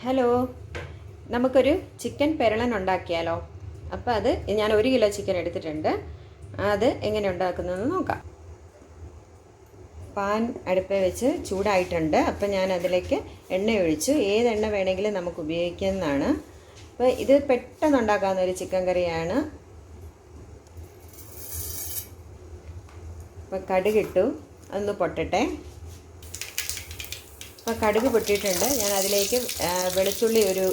Hello, നമുക്കൊരു chicken പെരളൻ ഉണ്ടാക്കിയാലോ? അപ്പോൾ അത് ഞാൻ 1 കിലോ ചിക്കൻ എടുത്തിട്ടുണ്ട്. അത് എങ്ങനെ ഉണ്ടാക്കുന്നതെന്ന് നോക്കാം. പാൻ അടുപ്പിൽ വെച്ച് ചൂടായിട്ടുണ്ട്. അപ്പോൾ ഞാൻ അതിലേക്ക് എണ്ണ ഒഴിച്ചു. ഏത് എണ്ണ വേണമെങ്കിലും നമുക്ക് ഉപയോഗിക്കുന്നതാണ്. അപ്പോൾ ഇത് പെട്ടെന്ന് ഉണ്ടാക്കാവുന്ന ഒരു ചിക്കൻ കറിയാണ്. അപ്പോൾ കടുകിട്ടു, അതൊന്ന് പൊട്ടട്ടെ. അപ്പോൾ കടുക് പൊട്ടിയിട്ടുണ്ട്. ഞാൻ അതിലേക്ക് വെളുത്തുള്ളി ഒരു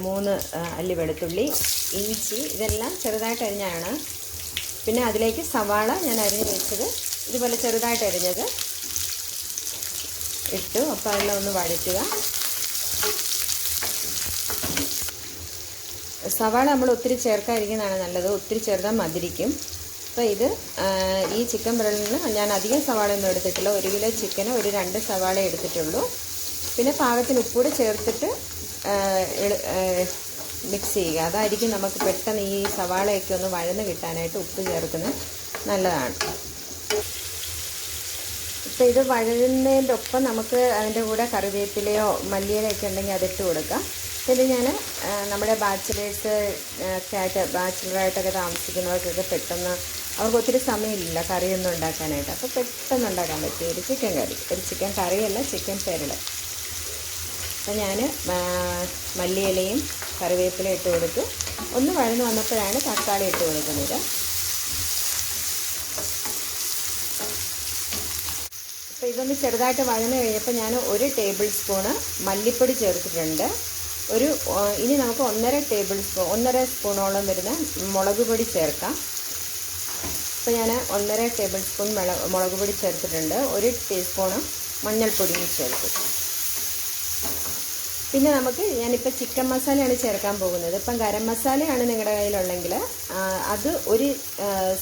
3 അല്ലി വെളുത്തുള്ളി, ഇഞ്ചി ഇതെല്ലാം ചെറുതായിട്ട് അരിഞ്ഞാണ്. പിന്നെ അതിലേക്ക് സവാള ഞാൻ അരിഞ്ഞ് വെച്ചത് ഇതുപോലെ ചെറുതായിട്ട് അരിഞ്ഞത് ഇട്ടു. അപ്പോൾ അതെല്ലാം ഒന്ന് വഴറ്റുക. സവാള നമ്മൾ ഒത്തിരി ചേർക്കാതിരിക്കുന്നതാണ് നല്ലത്, ഒത്തിരി ചേർത്താൽ മധുരിക്കും. അപ്പോൾ ഈ ചിക്കൻ പെരളിന് ഞാൻ അധികം സവാള ഒന്നും എടുത്തിട്ടില്ല. 1 കിലോ ചിക്കന് ഒരു 2 സവാള എടുത്തിട്ടുള്ളൂ. പിന്നെ പാകത്തിന് ഉപ്പൂടെ ചേർത്തിട്ട് മിക്സ് ചെയ്യുക. അതായിരിക്കും നമുക്ക് പെട്ടെന്ന് ഈ സവാളയൊക്കെ ഒന്ന് വഴന്ന് കിട്ടാനായിട്ട് ഉപ്പ് ചേർക്കുന്നത് നല്ലതാണ്. ഇപ്പോൾ ഇത് വഴഴുന്നതിൻ്റെ ഒപ്പം നമുക്ക് അതിൻ്റെ കൂടെ കറിവേപ്പിലയോ മല്ലിയിലയൊക്കെ ഉണ്ടെങ്കിൽ അതിട്ട് കൊടുക്കാം. പിന്നെ ഞാൻ നമ്മുടെ ബാച്ചിലറായിട്ടൊക്കെ താമസിക്കുന്നവർക്കൊക്കെ പെട്ടെന്ന് അവർക്ക് ഒത്തിരി സമയമില്ല കറിയൊന്നും ഉണ്ടാക്കാനായിട്ട്. അപ്പോൾ പെട്ടെന്ന് ഉണ്ടാക്കാൻ പറ്റിയ ഒരു ചിക്കൻ കറി, ഒരു ചിക്കൻ കറിയല്ല, ചിക്കൻ പെരളൻ. അപ്പോൾ ഞാൻ മല്ലിയിലയും കറിവേപ്പിലയും ഇട്ട് കൊടുത്തു. ഒന്ന് വഴന്ന് വന്നപ്പോഴാണ് തക്കാളി ഇട്ട് കൊടുക്കുന്നത്. അപ്പോൾ ഇതൊന്ന് ചെറുതായിട്ട് വഴന്ന് കഴിഞ്ഞപ്പോൾ ഞാൻ 1 ടേബിൾ സ്പൂണ് മല്ലിപ്പൊടി ചേർത്തിട്ടുണ്ട്. ഇനി നമുക്ക് 1.5 സ്പൂണോളം വരുന്ന മുളക് പൊടി ചേർക്കാം. അപ്പോൾ ഞാൻ 1.5 ടേബിൾ സ്പൂൺ മുളക് പൊടി ചേർത്തിട്ടുണ്ട്. 1 ടീസ്പൂണ് മഞ്ഞൾപ്പൊടിയും ചേർത്തു. പിന്നെ ഞാനിപ്പോൾ ചിക്കൻ മസാലയാണ് ചേർക്കാൻ പോകുന്നത്. ഇപ്പം ഗരം മസാലയാണ് നിങ്ങളുടെ കയ്യിലുണ്ടെങ്കിൽ അത് 1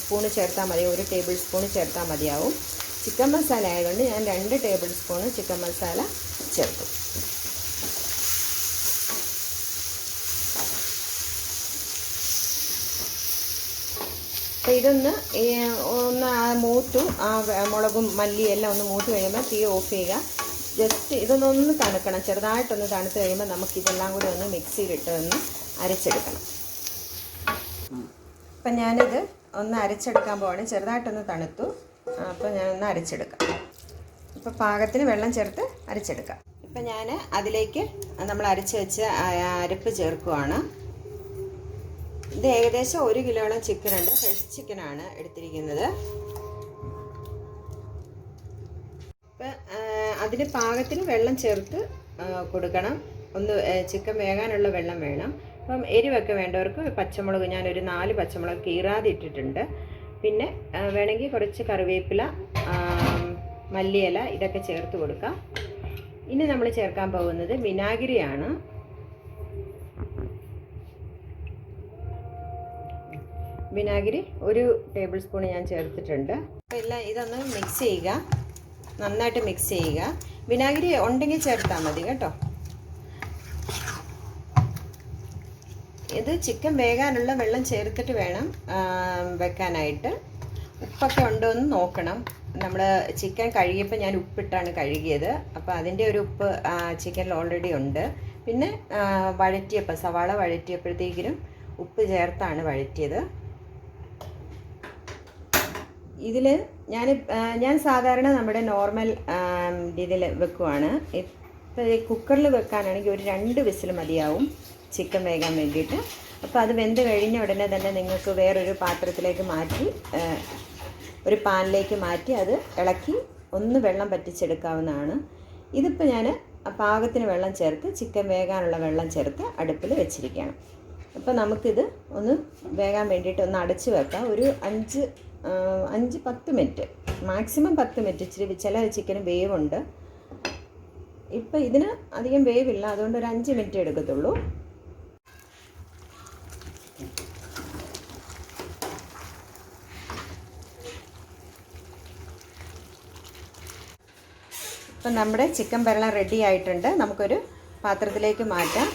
സ്പൂണ് ചേർത്താൽ മതി, 1 ടേബിൾ സ്പൂൺ ചേർത്താൽ മതിയാവും. ചിക്കൻ മസാല ആയതുകൊണ്ട് ഞാൻ 2 ടേബിൾ സ്പൂണ് ചിക്കൻ മസാല ചേർത്തു. അപ്പോൾ ഇതൊന്ന് മൂത്തു, മുളകും മല്ലിയും എല്ലാം ഒന്ന് മൂത്ത് കഴിയുമ്പോൾ തീ ഓഫ് ചെയ്യുക. ജസ്റ്റ് ഇതൊന്നൊന്ന് തണുക്കണം, ചെറുതായിട്ടൊന്ന് തണുത്ത് കഴിയുമ്പോൾ നമുക്കിതെല്ലാം കൂടി ഒന്ന് മിക്സിയിലിട്ട് ഒന്ന് അരച്ചെടുക്കണം. അപ്പം ഞാനിത് ഒന്ന് അരച്ചെടുക്കാൻ പോവാണ്. ചെറുതായിട്ടൊന്ന് തണുത്തു. അപ്പോൾ ഞാനൊന്ന് അരച്ചെടുക്കാം. ഇപ്പോൾ പാകത്തിന് വെള്ളം ചേർത്ത് അരച്ചെടുക്കാം. ഇപ്പം ഞാൻ അതിലേക്ക് നമ്മൾ അരച്ച് വെച്ച അരപ്പ് ചേർക്കുവാണ്. ഇത് ഏകദേശം 1 കിലോളം ചിക്കനുണ്ട്. ഫ്രഷ് ചിക്കനാണ് എടുത്തിരിക്കുന്നത്. ഇപ്പം അതിന് പാകത്തിന് വെള്ളം ചേർത്ത് കൊടുക്കണം. ചിക്കൻ വേകാനുള്ള വെള്ളം വേണം. അപ്പം എരിവൊക്കെ വേണ്ടവർക്ക് പച്ചമുളക് ഞാനൊരു 4 പച്ചമുളക് കീറാതെ ഇട്ടിട്ടുണ്ട്. പിന്നെ വേണമെങ്കിൽ കുറച്ച് കറിവേപ്പില, മല്ലിയില ഇതൊക്കെ ചേർത്ത് കൊടുക്കാം. ഇനി നമ്മൾ ചേർക്കാൻ പോകുന്നത് വിനാഗിരിയാണ്. വിനാഗിരി 1 ടേബിൾ സ്പൂൺ ഞാൻ ചേർത്തിട്ടുണ്ട്. അപ്പോൾ എല്ലാം ഇതൊന്ന് മിക്സ് ചെയ്യുക, നന്നായിട്ട് മിക്സ് ചെയ്യുക. വിനാഗിരി ഉണ്ടെങ്കിൽ ചേർത്താൽ മതി കേട്ടോ. ഇത് ചിക്കൻ വേകാനുള്ള വെള്ളം ചേർത്തിട്ട് വേണം വെക്കാനായിട്ട്. ഉപ്പൊക്കെ ഉണ്ടോ എന്ന് നോക്കണം. നമ്മൾ ചിക്കൻ കഴുകിയപ്പോൾ ഞാൻ ഉപ്പിട്ടാണ് കഴുകിയത്. അപ്പോൾ അതിൻ്റെ ഒരു ഉപ്പ് ചിക്കനിൽ ഓൾറെഡി ഉണ്ട്. പിന്നെ സവാള വഴറ്റിയപ്പോഴത്തേക്കിനും ഉപ്പ് ചേർത്താണ് വഴറ്റിയത്. ഇതിൽ ഞാൻ സാധാരണ നമ്മുടെ നോർമൽ രീതിയിൽ വെക്കുവാണ്. ഇപ്പോൾ കുക്കറിൽ വെക്കാനാണെങ്കിൽ ഒരു 2 വിസിൽ മതിയാവും ചിക്കൻ വേകാൻ വേണ്ടിയിട്ട്. അപ്പോൾ അത് വെന്ത് കഴിഞ്ഞ ഉടനെ തന്നെ നിങ്ങൾക്ക് വേറൊരു പാത്രത്തിലേക്ക് മാറ്റി, ഒരു പാനിലേക്ക് മാറ്റി അത് ഇളക്കി ഒന്ന് വെള്ളം പറ്റിച്ചെടുക്കാവുന്നതാണ്. ഇതിപ്പോൾ ഞാൻ പാകത്തിന് വെള്ളം ചേർത്ത്, ചിക്കൻ വേകാനുള്ള വെള്ളം ചേർത്ത് അടുപ്പിൽ വെച്ചിരിക്കുകയാണ്. അപ്പോൾ നമുക്കിത് ഒന്ന് വേകാൻ വേണ്ടിയിട്ട് ഒന്ന് അടച്ച് വെക്കാം. ഒരു 5-10 മിനിറ്റ്, മാക്സിമം 10 മിനിറ്റ്. ഇച്ചിരി ചില ചിക്കന് വേവുണ്ട്. ഇപ്പം ഇതിന് അധികം വേവില്ല, അതുകൊണ്ട് ഒരു 5 മിനിറ്റ് എടുക്കത്തുള്ളൂ. ഇപ്പം നമ്മുടെ ചിക്കൻ പെരളൻ റെഡി ആയിട്ടുണ്ട്. നമുക്കൊരു പാത്രത്തിലേക്ക് മാറ്റാം.